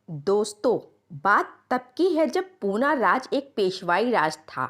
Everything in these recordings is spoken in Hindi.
दोस्तों, बात तब की है जब पूना राज एक पेशवाई राज था।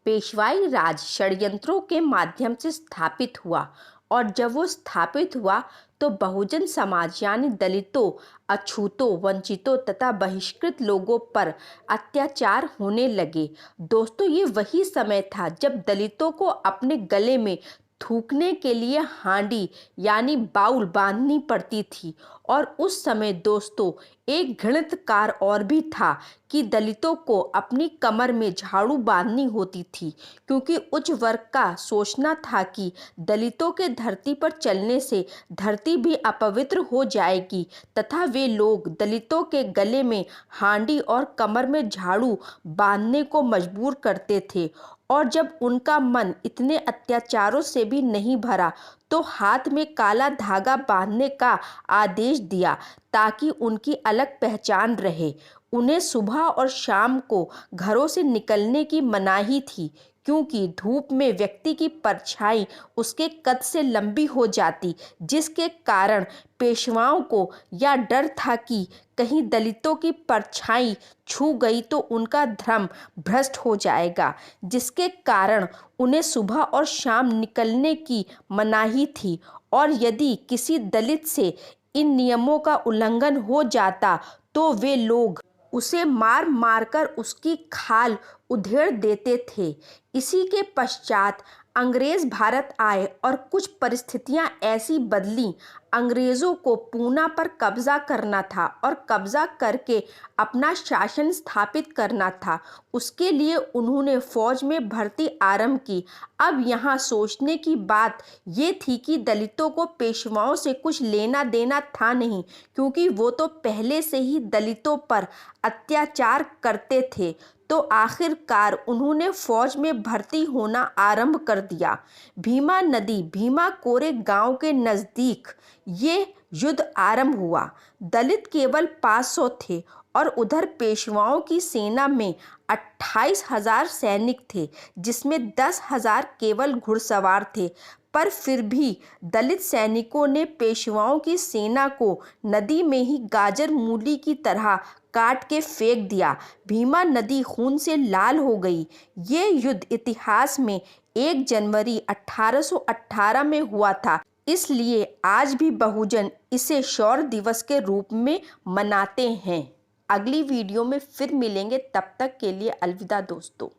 पेशवाई राज षड्यंत्रों के माध्यम से स्थापित हुआ और जब वो स्थापित हुआ तो बहुजन समाज यानी दलितों, अछूतों, वंचितों तथा बहिष्कृत लोगों पर अत्याचार होने लगे। दोस्तों, ये वही समय था जब दलितों को अपने गले में थूकने के लिए हांडी यानी बाउल बांधनी पड़ती थी। और उस समय दोस्तों, एक घृणित कार्य और भी था कि दलितों को अपनी कमर में झाड़ू बांधनी होती थी, क्योंकि उच्च वर्ग का सोचना था कि दलितों के धरती पर चलने से धरती भी अपवित्र हो जाएगी, तथा वे लोग दलितों के गले में हांडी और कमर में झाड़ू बांधने को मजबूर करते थे। और जब उनका मन इतने अत्याचारों से भी नहीं भरा तो हाथ में काला धागा बांधने का आदेश दिया, ताकि उनकी अलग पहचान रहे। उन्हें सुबह और शाम को घरों से निकलने की मनाही थी, क्योंकि धूप में व्यक्ति की परछाई उसके कद से लंबी हो जाती, जिसके कारण पेशवाओं को यह डर था कि कहीं दलितों की परछाई छू गई तो उनका धर्म भ्रष्ट हो जाएगा, जिसके कारण उन्हें सुबह और शाम निकलने की मनाही थी। और यदि किसी दलित से इन नियमों का उल्लंघन हो जाता तो वे लोग उसे मार मारकर उसकी खाल उधेड़ देते थे। इसी के पश्चात अंग्रेज भारत आए और कुछ परिस्थितियां ऐसी बदली। अंग्रेज़ों को पूना पर कब्जा करना था और कब्जा करके अपना शासन स्थापित करना था। उसके लिए उन्होंने फौज में भर्ती आरंभ की। अब यहाँ सोचने की बात ये थी कि दलितों को पेशवाओं से कुछ लेना देना था नहीं, क्योंकि वो तो पहले से ही दलितों पर अत्याचार करते थे। तो आखिरकार उन्होंने फौज में भर्ती होना आरंभ कर दिया। भीमा नदी भीमा कोरे गांव के नज़दीक ये युद्ध आरंभ हुआ। दलित केवल 500 थे और उधर पेशवाओं की सेना में 28,000 सैनिक थे, जिसमें 10,000 केवल घुड़सवार थे। पर फिर भी दलित सैनिकों ने पेशवाओं की सेना को नदी में ही गाजर मूली की तरह काट के फेंक दिया। भीमा नदी खून से लाल हो गई। ये युद्ध इतिहास में 1 जनवरी 1818 में हुआ था, इसलिए आज भी बहुजन इसे शौर्य दिवस के रूप में मनाते हैं। अगली वीडियो में फिर मिलेंगे, तब तक के लिए अलविदा दोस्तों।